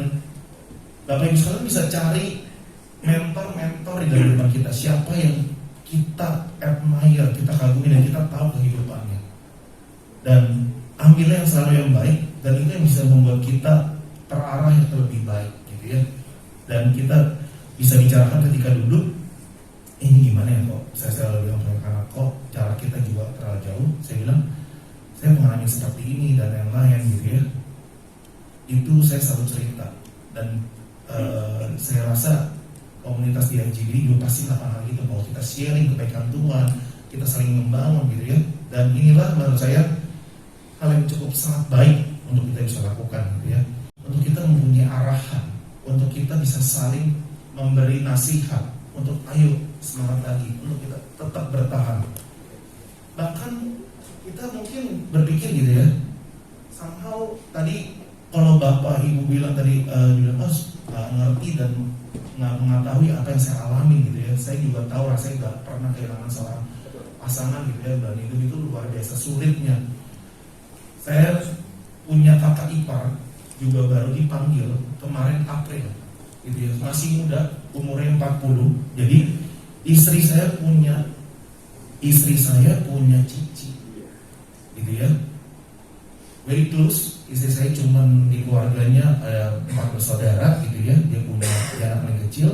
Bapak Ibu sekalian bisa cari mentor-mentor di dalam kehidupan kita. Siapa yang kita admire, kita kagumi, dan kita tahu kehidupannya. Dan ambilnya yang selalu yang baik, dan itu yang bisa membuat kita terarah yang lebih baik gitu ya. Dan kita bisa bicarakan ketika duduk, ini gimana ya kok? Saya selalu bilang karena kok cara kita juga terlalu jauh. Saya bilang, saya mengalami seperti ini dan yang lain gitu ya. Itu saya selalu cerita. Dan saya rasa komunitas di FGD juga pasti melakukan hal itu, bahwa kita sharing kebaikan Tuhan, kita saling membangun gitu ya. Dan inilah menurut saya hal yang cukup sangat baik untuk kita bisa lakukan gitu ya. Untuk kita mempunyai arahan, untuk kita bisa saling memberi nasihat, untuk ayo semangat lagi, untuk kita tetap bertahan. Bahkan kita mungkin berpikir gitu ya, somehow tadi kalau Bapak Ibu bilang tadi bilang nggak ngerti dan nggak mengetahui apa yang saya alami gitu ya. Saya juga tahu, rasanya nggak pernah kehilangan seorang pasangan gitu ya, dan hidup itu luar biasa sulitnya. Saya punya kakak ipar juga baru dipanggil kemarin April gitu ya, masih muda, umurnya 40. Jadi istri saya punya cici gitu ya, very close. Istri saya cuman di keluarganya 4 bersaudara gitu ya. Dia punya anak paling kecil,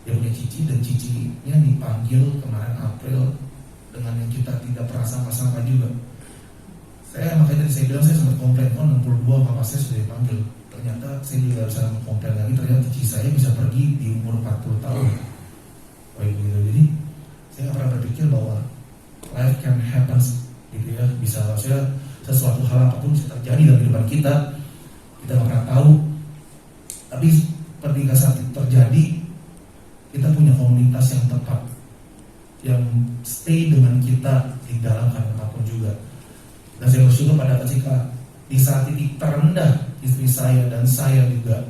dia punya cici, dan cicinya dipanggil kemarin April dengan yang kita tidak pernah sangka juga. Makanya tadi saya bilang, saya sempat komplain, 62 papa saya sudah dipanggil. Ternyata saya juga bisa komplain lagi, ternyata cici saya bisa pergi di umur 40 tahun. Gitu. Jadi saya nggak pernah berpikir bahwa life can happen gitu ya. Bisa sesuatu hal apapun bisa terjadi dalam kehidupan kita nggak pernah tahu. Tapi ketika saat itu terjadi, kita punya komunitas yang tepat, yang stay dengan kita di dalam keadaan apapun juga. Dan saya bersyukur pada ketika di saat titik terendah istri saya dan saya juga,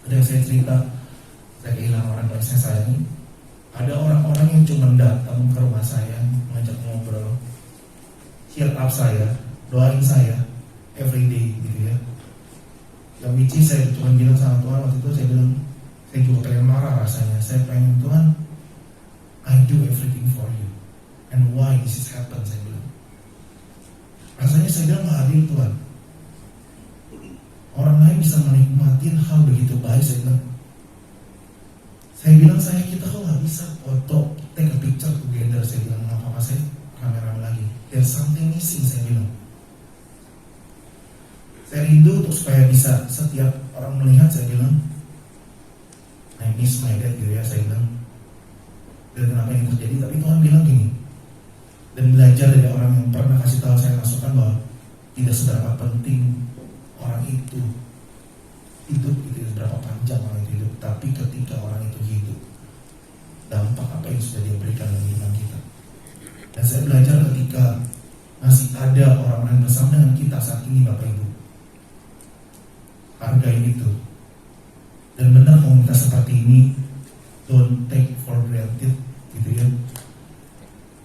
ketika saya cerita saya kehilangan orang yang saya sayangi, ada orang-orang yang cuma datang ke rumah saya, mengajak ngobrol, cheer up saya, doain saya everyday gitu ya. Yang which saya cuma bilang sama Tuhan waktu itu, saya bilang saya juga pengen marah rasanya. Saya pengen, Tuhan, I do everything for you, and why this is happen, saya bilang. Rasanya saya bilang gak adil Tuhan. Orang lain bisa menikmati hal begitu baik, saya bilang. Kita kok gak bisa foto, take a picture together, saya bilang. Gak apa-apa, saya rame-rame lagi. There's something missing, saya bilang. Saya rindu untuk supaya bisa setiap orang melihat, saya bilang, I miss my dad gitu ya, saya bilang. Dan kenapa ini terjadi? Tapi Tuhan bilang gini, dan belajar dari orang yang pernah kasih tahu saya masukan bahwa tidak seberapa penting orang itu hidup, itu seberapa panjang orang itu hidup. tapi ketika orang itu hidup, dampak apa yang sudah dia berikan dalam kehidupan kita. Dan saya belajar ketika masih ada orang-orang bersama dengan kita saat ini, Bapak Ibu, hargai itu. Dan benar komunitas seperti ini, don't take for granted, gitu ya.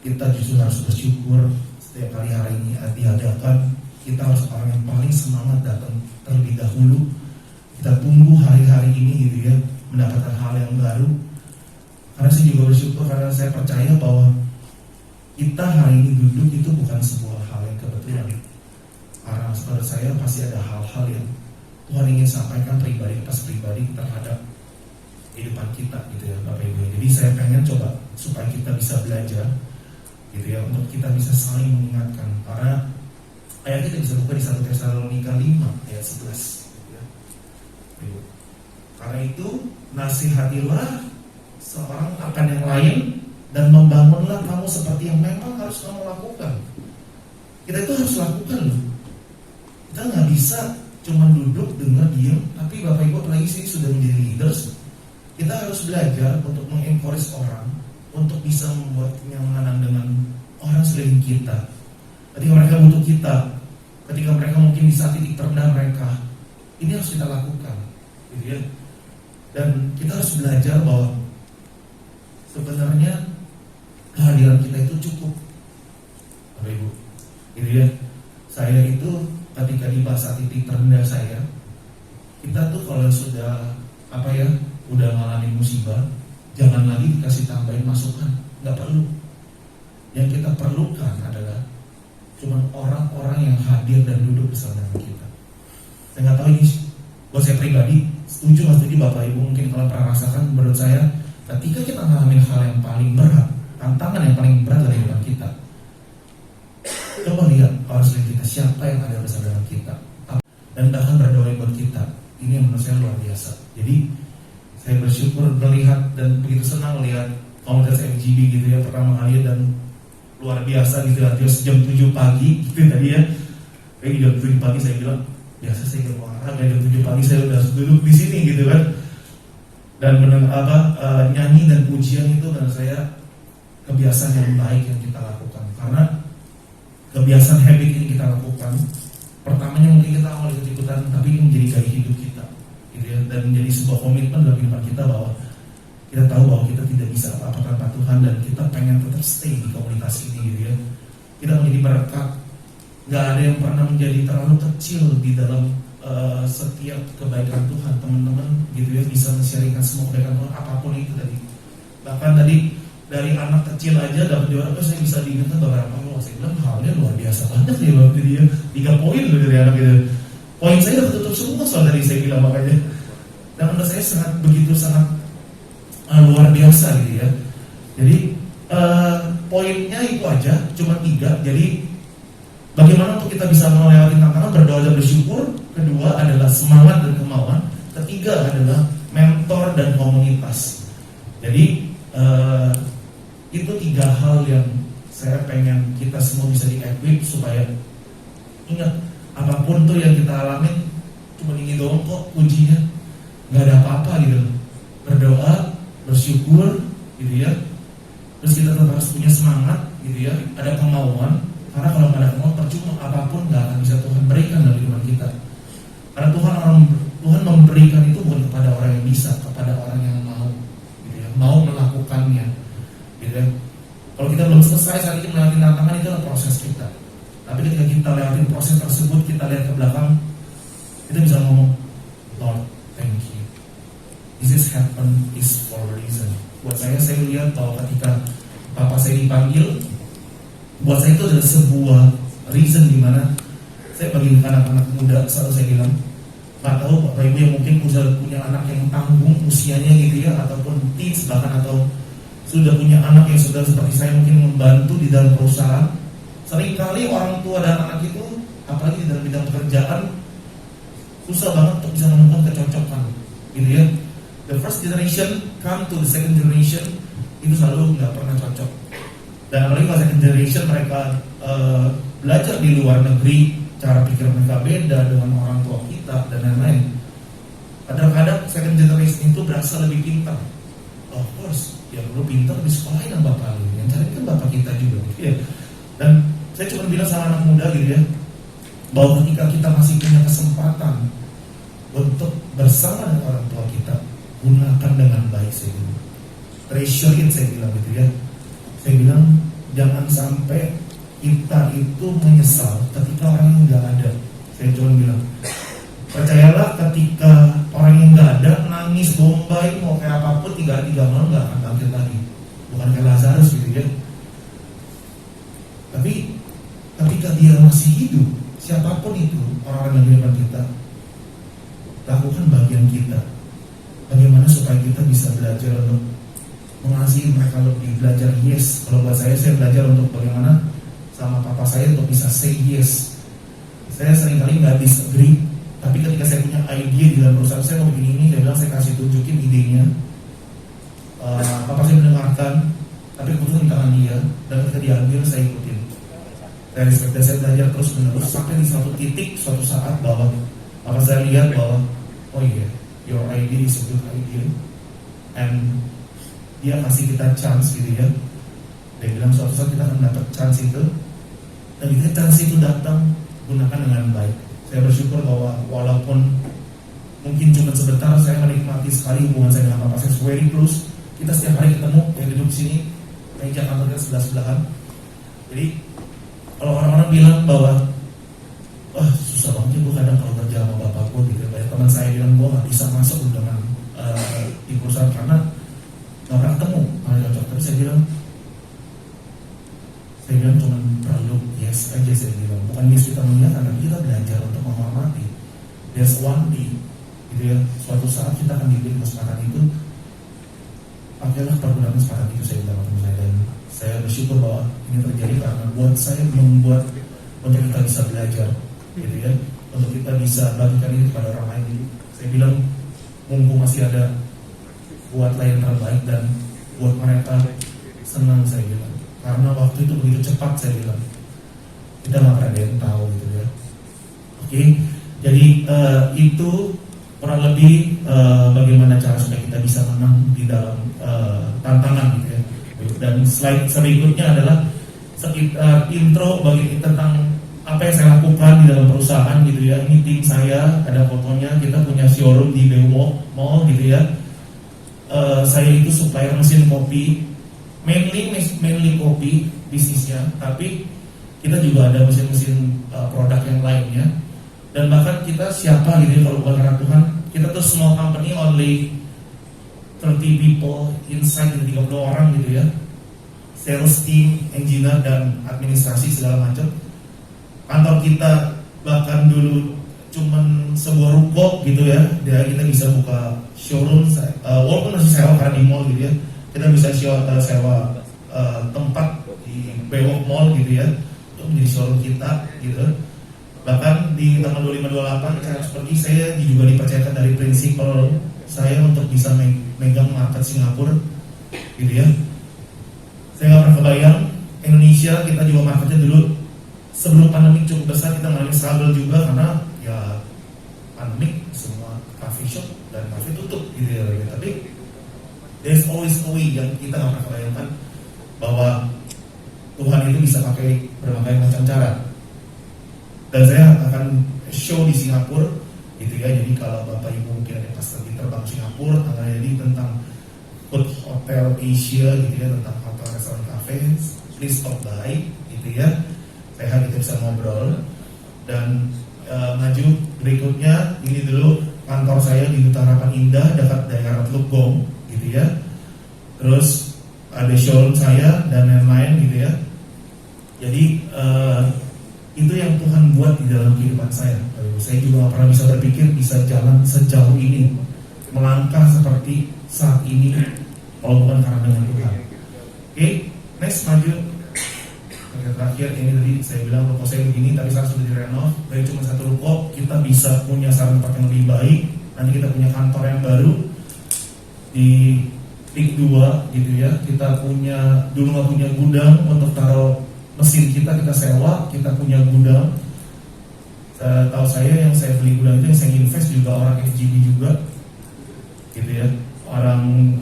Kita justru harus bersyukur setiap kali hari ini diadakan. Kita harus orang yang paling semangat datang terlebih dahulu. Kita tunggu hari-hari ini, gitu ya, mendapatkan hal yang baru. Karena saya juga bersyukur, karena saya percaya bahwa kita hari ini duduk itu bukan sebuah hal yang kebetulan. Karena menurut saya pasti ada hal-hal yang Tuhan ingin sampaikan pribadi pas pribadi terhadap kehidupan kita, gitu ya, Bapak Ibu. Jadi saya pengen coba supaya kita bisa belajar, gitu ya, untuk kita bisa saling mengingatkan. Karena ayat kita bisa buka di 1 Tesalonika 5 ayat 11, gitu ya. Karena itu nasihatilah seorang akan yang lain dan membangunlah kamu seperti yang memang harus kamu lakukan. Kita itu harus lakukan loh. Kita nggak bisa cuma duduk dengar diam. Tapi Bapak Ibu apalagi sini sudah menjadi leaders, kita harus belajar untuk mengencourage orang, untuk bisa membuat kenyamanan dengan orang sekeliling kita. Ketika mereka butuh kita, ketika mereka mungkin di saat titik terendah mereka, ini harus kita lakukan, gitu ya. Dan kita harus belajar bahwa sebenarnya kehadiran kita itu cukup, Bapak Ibu, gitu ya. Saya itu ketika di masa titik terendah saya, kita tuh kalau sudah udah ngalamin musibah, jangan lagi dikasih tambahin masukan, nggak perlu. Yang kita perlukan adalah cuma orang-orang yang hadir dan duduk bersama dengan kita. Saya nggak tahu ini buat saya pribadi, setuju nggak setuju Bapak Ibu, mungkin kalau pernah rasakan, menurut saya ketika kita ngalamin hal yang paling berat, tantangan yang paling berat dalam kehidupan kita, coba lihat orang sekeliling kita, siapa yang ada bersama dengan kita, dan bahkan berdoa buat kita. Ini yang menurut saya luar biasa. Jadi saya bersyukur melihat dan begitu senang melihat komunitas FGB, gitu ya, pertama kali, dan luar biasa gitu ya. Jam 7 pagi gitu tadi ya. Kayak jam 7 pagi saya bilang, biasa saya ke olahraga, jam 7 pagi saya udah duduk di sini gitu kan. Dan nyanyi dan pujian itu menurut saya kebiasaan yang baik yang kita lakukan. Karena kebiasaan habit ini kita lakukan, pertamanya mungkin kita awal ikut-ikutan, tapi ini menjadi gaya hidup kita, gitu ya. Dan menjadi sebuah komitmen dalam kehidupan kita bahwa kita tahu bahwa kita tidak bisa apa-apa tanpa Tuhan, dan kita pengen tetap stay di komunitas ini, gitu ya. Kita menjadi berkat. Nggak ada yang pernah menjadi terlalu kecil di dalam setiap kebaikan Tuhan, teman-teman, gitu ya, bisa men-sharingkan semua kebaikan Tuhan apapun itu tadi. Bahkan tadi dari anak kecil aja dapat juara, saya bisa diingatkan beberapa hal. Saya bilang halnya luar biasa banget ya waktu dia 3 poin loh dari anak gitu. Poin saya udah tutup semua soal tadi saya bilang, makanya. Dan menurut saya sangat luar biasa gitu ya. Jadi poinnya itu aja, cuma 3. Jadi bagaimana untuk kita bisa melewati tantangan, berdoa dan bersyukur. Kedua adalah semangat dan kemauan. Ketiga adalah mentor dan komunitas. Jadi itu 3 hal yang saya pengen kita semua bisa di-equip supaya ingat, apapun tuh yang kita alamin cuma ini doang kok kuncinya, nggak ada apa-apa gitu. Berdoa, bersyukur, gitu ya. Terus kita tetap harus punya semangat, gitu ya. Ada kemauan, karena kalau nggak ada kemauan percuma, apapun nggak akan bisa Tuhan berikan dalam kehidupan kita. Karena Tuhan memberikan itu bukan kepada orang yang bisa, kepada orang yang mau, gitu ya, mau melakukannya, gitu ya. Kalau kita belum selesai saat ini melewati tantangan, itu adalah proses kita. Tapi ketika kita lewatin proses tersebut, kita lihat ke belakang, kita bisa ngomong, Lord, thank you. This is happen is for a reason. Buat saya lihat bahwa ketika Bapak saya dipanggil, buat saya itu adalah sebuah reason di mana saya bagi anak-anak muda, selalu saya bilang, nggak tahu Bapak Ibu yang mungkin sudah punya anak yang tanggung usianya gitu ya, ataupun teens bahkan, atau sudah punya anak yang sudah seperti saya mungkin membantu di dalam perusahaan. Seringkali orang tua dan anak itu, apalagi di dalam bidang pekerjaan, susah banget untuk bisa menemukan kecocokan, gitu ya. The first generation come to the second generation, itu selalu nggak pernah cocok. Dan apalagi kalau second generation mereka belajar di luar negeri, cara pikir mereka beda dengan orang tua kita dan lain-lain. Kadang-kadang second generation itu berasa lebih pintar. Of course, yang lu pintar di sekolah yang bapak lu, yang cari kan bapak kita juga, gitu ya. Dan saya cuma bilang sama anak muda gitu ya, bahwa ketika kita masih punya kesempatan untuk bersama dengan orang tua kita, gunakan dengan baik, saya bilang. Treasure it, saya bilang gitu ya. Saya bilang jangan sampai kita itu menyesal ketika orang yang nggak ada. Saya cuma bilang, percayalah ketika orang yang nggak ada nangis bombay mau kayak apapun 3 malam nggak akan bangkit lagi. Bukan kayak Lazarus gitu ya. Tapi ketika dia masih hidup, siapapun itu orang-orang yang di depan kita, lakukan bagian kita. Bagaimana supaya kita bisa belajar untuk mengasihi mereka lebih, belajar yes. Kalau buat saya belajar untuk bagaimana sama papa saya untuk bisa say yes. Saya seringkali nggak disagree, tapi ketika saya punya ide di dalam perusahaan saya mau begini ini, saya bilang saya kasih tunjukin idenya. Papa saya mendengarkan, tapi keputusan di tangan dia, dan ketika diambil saya ikutin. Saya respect dan saya belajar terus menerus sampai di suatu titik, suatu saat bahwa apa saya lihat bahwa oh iya, your idea is a good idea, and dia kasih kita chance gitu ya. Dia bilang suatu saat kita akan dapat chance itu, dan ketika chance itu datang, gunakan dengan baik. Saya bersyukur bahwa walaupun mungkin cuma sebentar, saya menikmati sekali hubungan saya dengan papa saya, very close. Kita setiap hari ketemu, yang duduk sini, meja kantor kita sebelah-sebelahan. Jadi kalau orang-orang bilang bahwa wah susah banget gue kadang kalau kerja sama bapak gue gitu, banyak teman saya bilang gue nggak bisa masuk dengan di perusahaan karena nggak pernah ketemu, nggak cocok. Tapi saya bilang cuma perlu yes aja, saya bilang bukan yes kita mengingat, karena kita belajar untuk menghormati. There's one day gitu ya, suatu saat kita akan diberi kesempatan itu, pakailah pergunakan kesempatan itu, saya bilang sama saya. Dan saya bersyukur bahwa ini terjadi karena buat saya membuat untuk kita bisa belajar gitu ya, untuk kita bisa bagikan ini kepada orang lain. Jadi saya bilang mumpung masih ada, buatlah yang terbaik dan buat mereka senang, saya bilang. Karena waktu itu begitu cepat, saya bilang. Kita nggak pernah ada yang tahu gitu ya. Oke, jadi itu kurang lebih bagaimana cara supaya kita bisa menang di dalam tantangan gitu ya. Dan slide berikutnya adalah intro bagi kita tentang apa yang saya lakukan di dalam perusahaan gitu ya. Ini tim saya, ada fotonya, kita punya showroom di BU Mall gitu ya. Saya itu supplier mesin kopi, mainly kopi bisnisnya, tapi kita juga ada mesin-mesin produk yang lainnya. Dan bahkan kita siapa gitu ya, kalau bukan karena Tuhan, kita tuh small company, only 30 people inside, 30 orang gitu ya. Sales team, engineer dan administrasi segala macam. Kantor kita bahkan dulu cuman sebuah ruko gitu ya. Dia kita bisa buka showroom, walaupun masih sewa karena di mall gitu ya. Kita bisa sewa tempat di Bewok Mall gitu ya, untuk menjadi showroom kita gitu. Bahkan di tanggal 25-28 saya harus pergi, saya juga dipercayakan dari prinsipal saya untuk bisa megang market Singapura gitu ya. Saya nggak pernah kebayang Indonesia, kita juga marketnya dulu sebelum pandemi cukup besar, kita mengalami struggle juga karena ya pandemi, semua coffee shop dan cafe tutup gitu ya. Tapi there's always a way yang kita nggak pernah bayangkan bahwa Tuhan itu bisa pakai berbagai macam cara. Dan saya akan show di Singapura gitu ya. Jadi kalau Bapak Ibu mungkin ada pas lagi terbang Singapura, akan jadi tentang food hotel Asia gitu ya, tentang hotel, restoran, cafe, please stop by gitu ya. Saya harap kita bisa ngobrol. Dan maju berikutnya, ini dulu kantor saya di Duta Harapan Indah dekat daerah Teluk Gong gitu ya. Terus ada showroom saya dan lain-lain gitu ya. Jadi itu yang Tuhan buat di dalam kehidupan saya. Saya juga gak pernah bisa berpikir bisa jalan sejauh ini, melangkah seperti saat ini kalau bukan karena dengan Tuhan. Oke, next maju. Yang terakhir ini tadi saya bilang ruko saya begini, tapi sekarang sudah direnov. Dari cuma satu ruko, kita bisa punya sarana tempat yang lebih baik. Nanti kita punya kantor yang baru di Pik 2 gitu ya. Kita punya, dulu nggak punya gudang untuk taruh mesin kita sewa, kita punya gudang. Tahu saya yang saya beli gudang itu, yang saya invest juga orang FGD juga. gitu ya, orang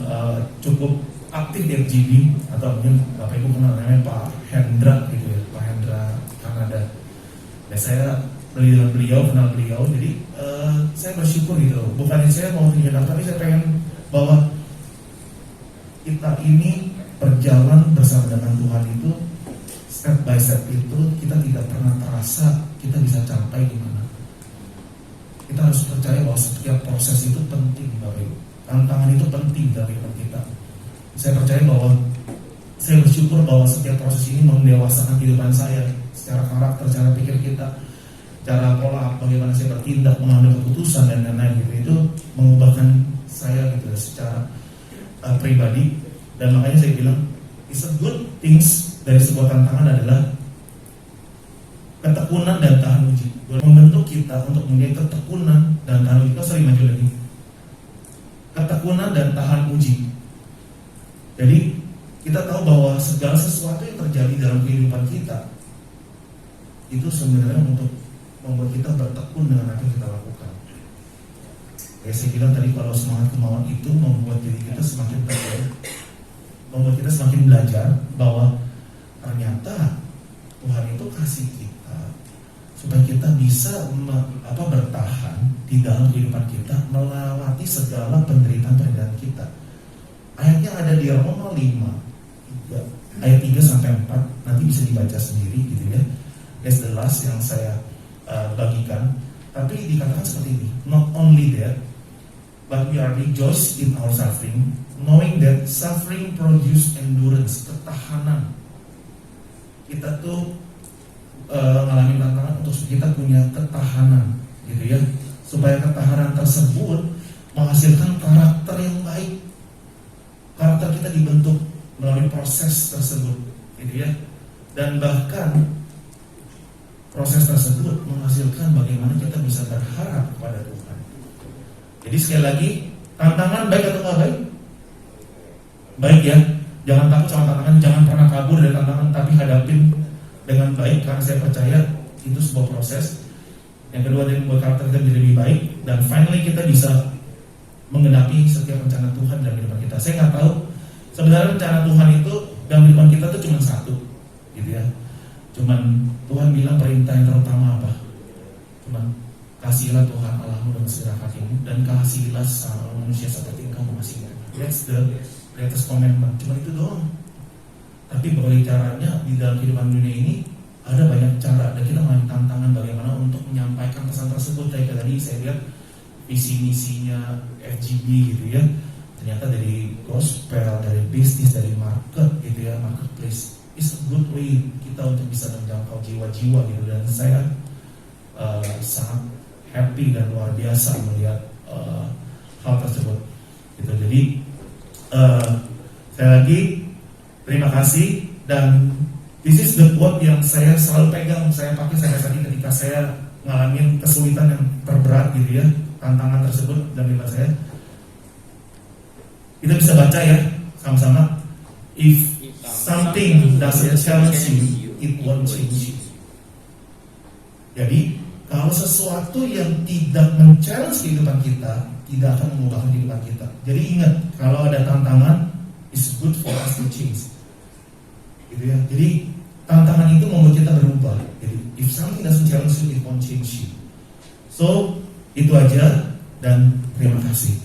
cukup aktif di FGD, atau mungkin Bapak Ibu kenal namanya Pak Hendra gitu ya, Pak Hendra Kanada. Dan saya kenal beliau, jadi saya bersyukur gitu. Bukannya saya mau tinggal, tapi saya pengen bahwa kita ini berjalan bersama dengan Tuhan itu step by step itu kita tidak pernah terasa kita bisa capai di mana. Kita harus percaya bahwa setiap proses itu penting, Bapak Ibu. Tantangan itu penting dari kita. Saya percaya bahwa saya bersyukur bahwa setiap proses ini mendewasakan kehidupan saya secara karakter, cara pikir kita, cara pola bagaimana saya bertindak, mengambil keputusan dan lain-lain gitu. Itu mengubahkan saya gitu secara pribadi. Dan makanya saya bilang it's a good things dari sebuah tantangan adalah ketekunan dan tahan uji. Membentuk kita untuk menjadi ketekunan dan tahan uji. Kita sering maju lagi. Ketekunan dan tahan uji. Jadi kita tahu bahwa segala sesuatu yang terjadi dalam kehidupan kita itu sebenarnya untuk membuat kita bertekun dengan apa yang kita lakukan. Ya, saya bilang tadi kalau semangat kemauan itu membuat diri kita semakin terbaik, membuat kita semakin belajar bahwa ternyata Tuhan itu kasih kita supaya kita bisa bertahan di dalam kehidupan kita melewati segala penderitaan kita. Ayatnya ada di Roma 5 ayat 3 sampai 4, nanti bisa dibaca sendiri gitu ya. That's the last yang saya bagikan. Tapi dikatakan seperti ini, not only that, but we are rejoiced in our suffering, knowing that suffering produce endurance, ketahanan. Kita tuh ngalamin tantangan untuk kita punya ketahanan, gitu ya, supaya ketahanan tersebut menghasilkan karakter yang baik. Karakter kita dibentuk melalui proses tersebut, gitu ya, dan bahkan proses tersebut menghasilkan bagaimana kita bisa berharap kepada Tuhan. Jadi sekali lagi, tantangan baik atau nggak baik? Baik ya, jangan takut sama tantangan, jangan pernah kabur dari tantangan, tapi hadapin dengan baik, karena saya percaya itu sebuah proses. Yang kedua, dia membuat karakter kita menjadi lebih baik, dan finally kita bisa menggenapi setiap rencana Tuhan dalam kehidupan kita. Saya nggak tahu sebenarnya rencana Tuhan itu dalam kehidupan kita itu cuma satu, gitu ya. Cuman Tuhan bilang perintah yang terutama apa? Cuman kasihilah Tuhan Allahmu dengan segala hatimu dan kasihilah sama manusia seperti engkau mengasihi. That's the greatest commandment. Cuma itu doang. Tapi bagaimana caranya di dalam kehidupan dunia ini ada banyak cara, dan kita mengalami tantangan bagaimana untuk menyampaikan pesan tersebut. Kayak tadi saya lihat visi misinya FGB gitu ya, ternyata dari gospel, dari bisnis, dari market gitu ya, marketplace is a good way kita untuk bisa menjangkau jiwa-jiwa gitu. Dan saya sangat happy dan luar biasa melihat hal tersebut gitu. Jadi sekali lagi terima kasih, dan this is the quote yang saya selalu pegang, saya pakai sehari-hari ketika saya ngalamin kesulitan yang terberat gitu ya, tantangan tersebut dalam hidup saya. Kita bisa baca ya sama-sama. If something doesn't challenge you, it won't change you. Jadi kalau sesuatu yang tidak men-challenge kehidupan kita, tidak akan mengubah kehidupan kita. Jadi ingat, kalau ada tantangan, it's good for us to change. Gitu ya. Jadi tantangan itu membuat kita berubah. Jadi if something doesn't challenge you, it won't change you. So itu aja, dan terima kasih.